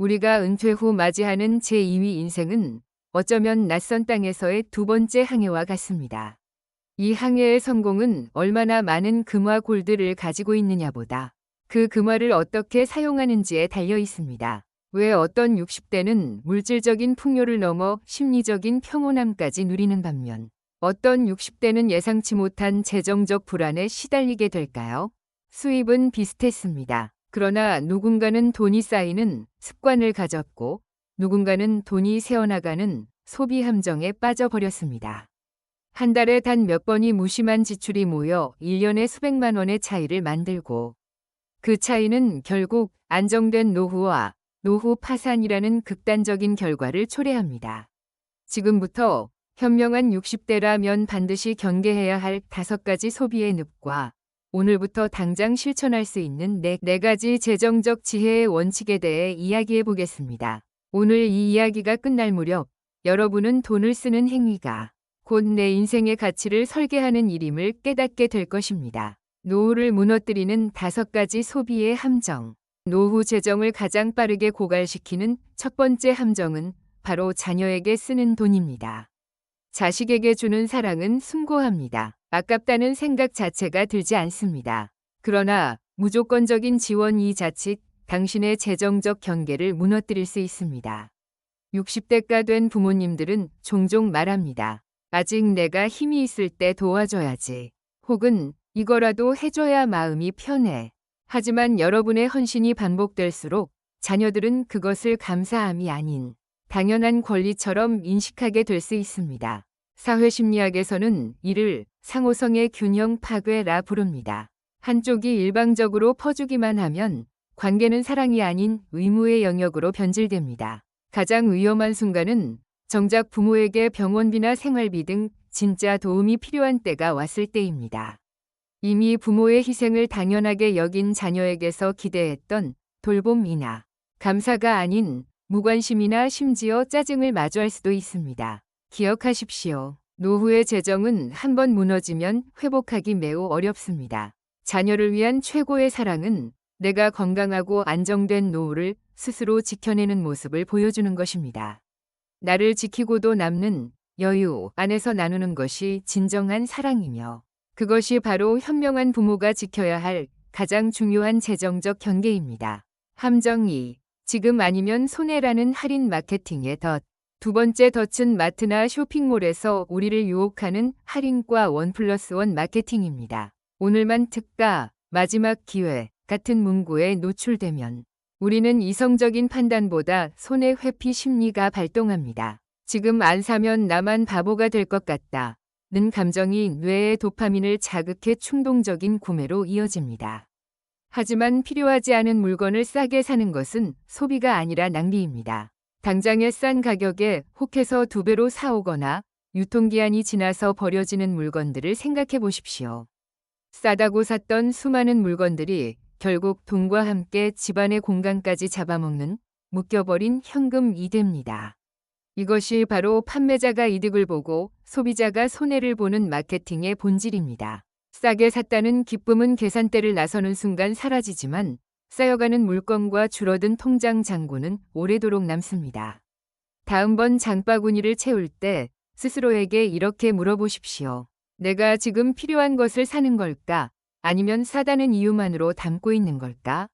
우리가 은퇴 후 맞이하는 제2위 인생은 어쩌면 낯선 땅에서의 두 번째 항해와 같습니다. 이 항해의 성공은 얼마나 많은 금화 골드를 가지고 있느냐보다 그 금화를 어떻게 사용하는지에 달려 있습니다. 왜 어떤 60대는 물질적인 풍요를 넘어 심리적인 평온함까지 누리는 반면 어떤 60대는 예상치 못한 재정적 불안에 시달리게 될까요? 수입은 비슷했습니다. 그러나 누군가는 돈이 쌓이는 습관을 가졌고 누군가는 돈이 새어나가는 소비 함정에 빠져버렸습니다. 한 달에 단 몇 번이 무심한 지출이 모여 1년에 수백만 원의 차이를 만들고 그 차이는 결국 안정된 노후와 노후 파산이라는 극단적인 결과를 초래합니다. 지금부터 현명한 60대라면 반드시 경계해야 할 5가지 소비의 늪과 오늘부터 당장 실천할 수 있는 네 가지 재정적 지혜의 원칙에 대해 이야기해 보겠습니다. 오늘 이 이야기가 끝날 무렵 여러분은 돈을 쓰는 행위가 곧 내 인생의 가치를 설계하는 일임을 깨닫게 될 것입니다. 노후를 무너뜨리는 5가지 소비의 함정. 노후 재정을 가장 빠르게 고갈시키는 첫 번째 함정은 바로 자녀에게 쓰는 돈입니다. 자식에게 주는 사랑은 숭고합니다. 아깝다는 생각 자체가 들지 않습니다. 그러나 무조건적인 지원이 자칫 당신의 재정적 경계를 무너뜨릴 수 있습니다. 60대가 된 부모님들은 종종 말합니다. 아직 내가 힘이 있을 때 도와줘야지. 혹은 이거라도 해줘야 마음이 편해. 하지만 여러분의 헌신이 반복될수록 자녀들은 그것을 감사함이 아닌 당연한 권리처럼 인식하게 될 수 있습니다. 사회심리학에서는 이를 상호성의 균형 파괴라 부릅니다. 한쪽이 일방적으로 퍼주기만 하면 관계는 사랑이 아닌 의무의 영역으로 변질됩니다. 가장 위험한 순간은 정작 부모에게 병원비나 생활비 등 진짜 도움이 필요한 때가 왔을 때입니다. 이미 부모의 희생을 당연하게 여긴 자녀에게서 기대했던 돌봄이나 감사가 아닌 무관심이나 심지어 짜증을 마주할 수도 있습니다. 기억하십시오. 노후의 재정은 한번 무너지면 회복하기 매우 어렵습니다. 자녀를 위한 최고의 사랑은 내가 건강하고 안정된 노후를 스스로 지켜내는 모습을 보여주는 것입니다. 나를 지키고도 남는 여유 안에서 나누는 것이 진정한 사랑이며 그것이 바로 현명한 부모가 지켜야 할 가장 중요한 재정적 경계입니다. 함정 2. 지금 아니면 손해라는 할인 마케팅의 덫. 두 번째 덫은 마트나 쇼핑몰에서 우리를 유혹하는 할인과 1+1 마케팅입니다. 오늘만 특가, 마지막 기회 같은 문구에 노출되면 우리는 이성적인 판단보다 손해 회피 심리가 발동합니다. 지금 안 사면 나만 바보가 될 것 같다. 는 감정이 뇌의 도파민을 자극해 충동적인 구매로 이어집니다. 하지만 필요하지 않은 물건을 싸게 사는 것은 소비가 아니라 낭비입니다. 당장의 싼 가격에 혹해서 2배로 사오거나 유통기한이 지나서 버려지는 물건들을 생각해 보십시오. 싸다고 샀던 수많은 물건들이 결국 돈과 함께 집안의 공간까지 잡아먹는 묶여버린 현금이 됩니다. 이것이 바로 판매자가 이득을 보고 소비자가 손해를 보는 마케팅의 본질입니다. 싸게 샀다는 기쁨은 계산대를 나서는 순간 사라지지만 쌓여가는 물건과 줄어든 통장 잔고는 오래도록 남습니다. 다음번 장바구니를 채울 때 스스로에게 이렇게 물어보십시오. 내가 지금 필요한 것을 사는 걸까? 아니면 사다는 이유만으로 담고 있는 걸까?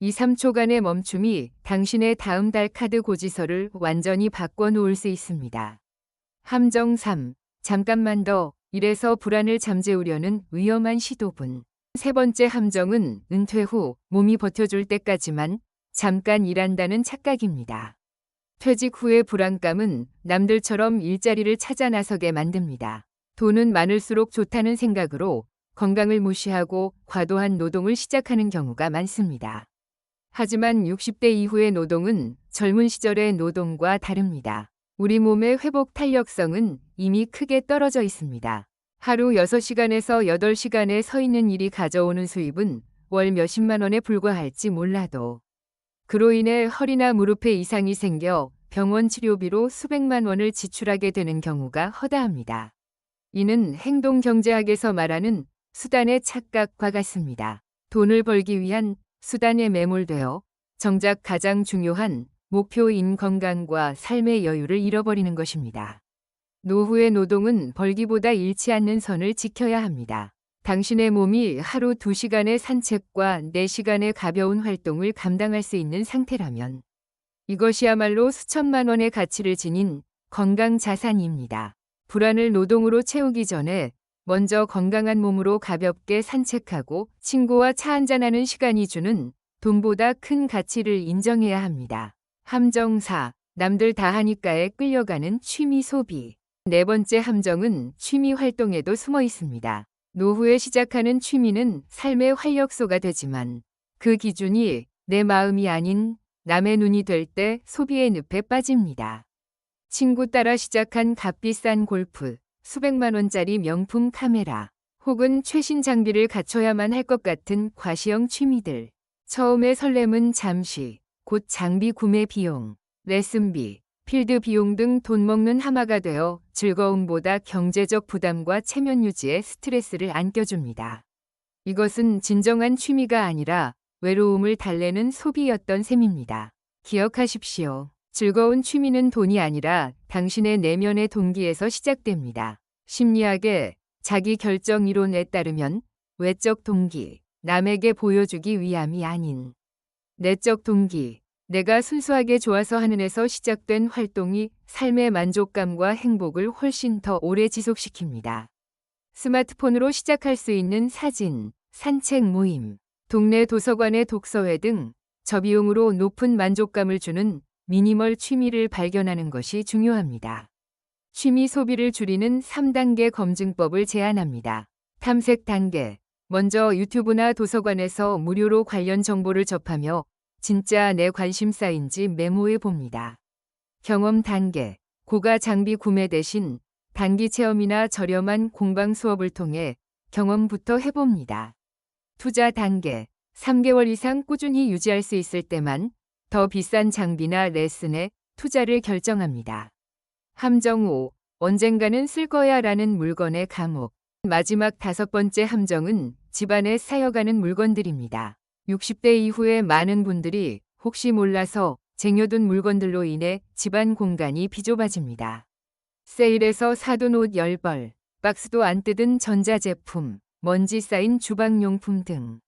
2, 3초간의 멈춤이 당신의 다음 달 카드 고지서를 완전히 바꿔놓을 수 있습니다. 함정 3. 잠깐만 더 일해서 불안을 잠재우려는 위험한 시도분. 세 번째 함정은 은퇴 후 몸이 버텨줄 때까지만 잠깐 일한다는 착각입니다. 퇴직 후의 불안감은 남들처럼 일자리를 찾아 나서게 만듭니다. 돈은 많을수록 좋다는 생각으로 건강을 무시하고 과도한 노동을 시작하는 경우가 많습니다. 하지만 60대 이후의 노동은 젊은 시절의 노동과 다릅니다. 우리 몸의 회복 탄력성은 이미 크게 떨어져 있습니다. 하루 6시간에서 8시간에 서 있는 일이 가져오는 수입은 월 몇십만 원에 불과할지 몰라도 그로 인해 허리나 무릎에 이상이 생겨 병원 치료비로 수백만 원을 지출하게 되는 경우가 허다합니다. 이는 행동경제학에서 말하는 수단의 착각과 같습니다. 돈을 벌기 위한 수단에 매몰되어 정작 가장 중요한 목표인 건강과 삶의 여유를 잃어버리는 것입니다. 노후의 노동은 벌기보다 잃지 않는 선을 지켜야 합니다. 당신의 몸이 하루 2시간의 산책과 4시간의 가벼운 활동을 감당할 수 있는 상태라면 이것이야말로 수천만 원의 가치를 지닌 건강 자산입니다. 불안을 노동으로 채우기 전에 먼저 건강한 몸으로 가볍게 산책하고 친구와 차 한잔하는 시간이 주는 돈보다 큰 가치를 인정해야 합니다. 함정 4. 남들 다 하니까에 끌려가는 취미 소비. 네 번째 함정은 취미 활동에도 숨어 있습니다. 노후에 시작하는 취미는 삶의 활력소가 되지만 그 기준이 내 마음이 아닌 남의 눈이 될 때 소비의 늪에 빠집니다. 친구 따라 시작한 값비싼 골프, 수백만 원짜리 명품 카메라, 혹은 최신 장비를 갖춰야만 할 것 같은 과시형 취미들. 처음의 설렘은 잠시, 곧 장비 구매 비용, 레슨비, 필드 비용 등 돈 먹는 하마가 되어 즐거움보다 경제적 부담과 체면 유지에 스트레스를 안겨줍니다. 이것은 진정한 취미가 아니라 외로움을 달래는 소비였던 셈입니다. 기억하십시오. 즐거운 취미는 돈이 아니라 당신의 내면의 동기에서 시작됩니다. 심리학의 자기 결정 이론에 따르면 외적 동기, 남에게 보여주기 위함이 아닌 내적 동기, 내가 순수하게 좋아서 하는에서 시작된 활동이 삶의 만족감과 행복을 훨씬 더 오래 지속시킵니다. 스마트폰으로 시작할 수 있는 사진, 산책 모임, 동네 도서관의 독서회 등 저비용으로 높은 만족감을 주는 미니멀 취미를 발견하는 것이 중요합니다. 취미 소비를 줄이는 3단계 검증법을 제안합니다. 탐색 단계. 먼저 유튜브나 도서관에서 무료로 관련 정보를 접하며 진짜 내 관심사인지 메모해 봅니다. 경험 단계. 고가 장비 구매 대신 단기 체험이나 저렴한 공방 수업을 통해 경험부터 해봅니다. 투자 단계. 3개월 이상 꾸준히 유지할 수 있을 때만 더 비싼 장비나 레슨에 투자를 결정합니다. 함정 5. 언젠가는 쓸 거야 라는 물건의 감옥. 마지막 5번째 함정은 집안에 쌓여가는 물건들입니다. 60대 이후에 많은 분들이 혹시 몰라서 쟁여둔 물건들로 인해 집안 공간이 비좁아집니다. 세일에서 사둔 옷 10벌, 박스도 안 뜯은 전자제품, 먼지 쌓인 주방용품 등.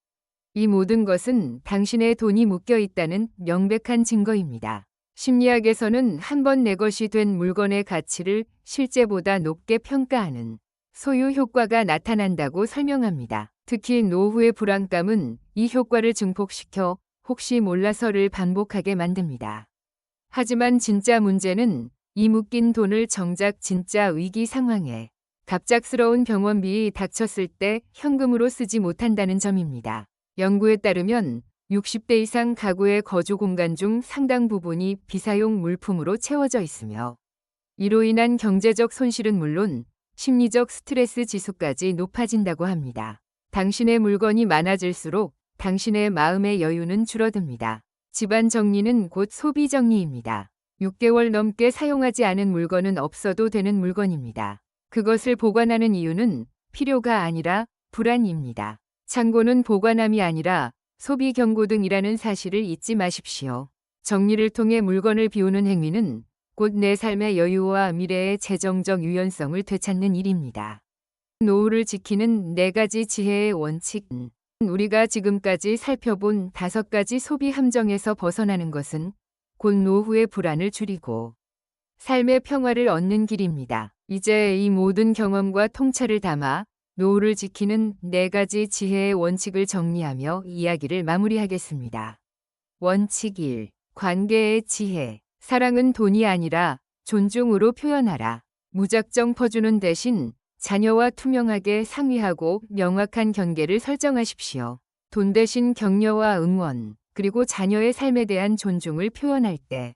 이 모든 것은 당신의 돈이 묶여 있다는 명백한 증거입니다. 심리학에서는 한 번 내 것이 된 물건의 가치를 실제보다 높게 평가하는 소유 효과가 나타난다고 설명합니다. 특히 노후의 불안감은 이 효과를 증폭시켜 혹시 몰라서를 반복하게 만듭니다. 하지만 진짜 문제는 이 묶인 돈을 정작 진짜 위기 상황에 갑작스러운 병원비이 닥쳤을 때 현금으로 쓰지 못한다는 점입니다. 연구에 따르면 60대 이상 가구의 거주 공간 중 상당 부분이 비사용 물품으로 채워져 있으며 이로 인한 경제적 손실은 물론 심리적 스트레스 지수까지 높아진다고 합니다. 당신의 물건이 많아질수록 당신의 마음의 여유는 줄어듭니다. 집안 정리는 곧 소비 정리입니다. 6개월 넘게 사용하지 않은 물건은 없어도 되는 물건입니다. 그것을 보관하는 이유는 필요가 아니라 불안입니다. 창고는 보관함이 아니라 소비 경고등이라는 사실을 잊지 마십시오. 정리를 통해 물건을 비우는 행위는 곧 내 삶의 여유와 미래의 재정적 유연성을 되찾는 일입니다. 노후를 지키는 4가지 지혜의 원칙은 우리가 지금까지 살펴본 5가지 소비 함정에서 벗어나는 것은 곧 노후의 불안을 줄이고 삶의 평화를 얻는 길입니다. 이제 이 모든 경험과 통찰을 담아 노후를 지키는 4가지 지혜의 원칙을 정리하며 이야기를 마무리하겠습니다. 원칙 1. 관계의 지혜. 사랑은 돈이 아니라 존중으로 표현하라. 무작정 퍼주는 대신 자녀와 투명하게 상의하고 명확한 경계를 설정하십시오. 돈 대신 격려와 응원, 그리고 자녀의 삶에 대한 존중을 표현할 때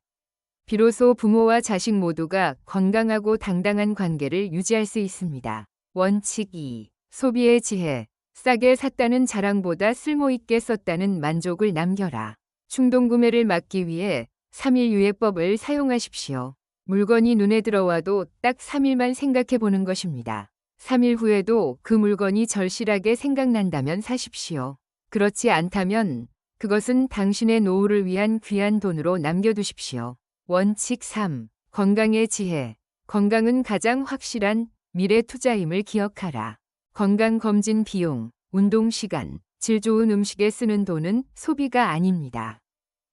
비로소 부모와 자식 모두가 건강하고 당당한 관계를 유지할 수 있습니다. 원칙 2. 소비의 지혜. 싸게 샀다는 자랑보다 쓸모있게 썼다는 만족을 남겨라. 충동구매를 막기 위해 3일 유예법을 사용하십시오. 물건이 눈에 들어와도 딱 3일만 생각해 보는 것입니다. 3일 후에도 그 물건이 절실하게 생각난다면 사십시오. 그렇지 않다면 그것은 당신의 노후를 위한 귀한 돈으로 남겨두십시오. 원칙 3. 건강의 지혜. 건강은 가장 확실한 미래 투자임을 기억하라. 건강검진 비용, 운동 시간, 질 좋은 음식에 쓰는 돈은 소비가 아닙니다.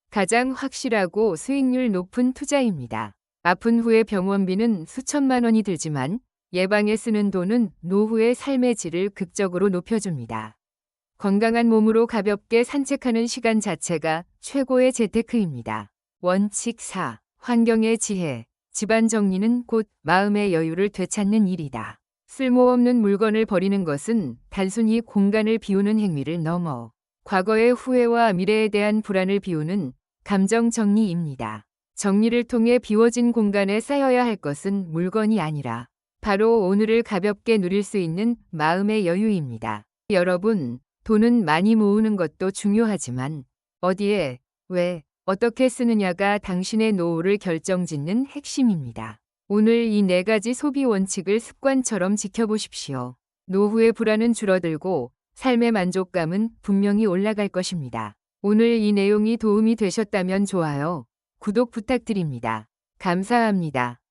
가장 확실하고 수익률 높은 투자입니다. 아픈 후의 병원비는 수천만 원이 들지만 예방에 쓰는 돈은 노후의 삶의 질을 극적으로 높여줍니다. 건강한 몸으로 가볍게 산책하는 시간 자체가 최고의 재테크입니다. 원칙 4. 환경의 지혜. 집안 정리는 곧 마음의 여유를 되찾는 일이다. 쓸모없는 물건을 버리는 것은 단순히 공간을 비우는 행위를 넘어 과거의 후회와 미래에 대한 불안을 비우는 감정 정리입니다. 정리를 통해 비워진 공간에 쌓여야 할 것은 물건이 아니라 바로 오늘을 가볍게 누릴 수 있는 마음의 여유입니다. 여러분, 돈은 많이 모으는 것도 중요하지만 어디에, 왜, 어떻게 쓰느냐가 당신의 노후를 결정짓는 핵심입니다. 오늘 이 4가지 소비 원칙을 습관처럼 지켜보십시오. 노후의 불안은 줄어들고 삶의 만족감은 분명히 올라갈 것입니다. 오늘 이 내용이 도움이 되셨다면 좋아요, 구독 부탁드립니다. 감사합니다.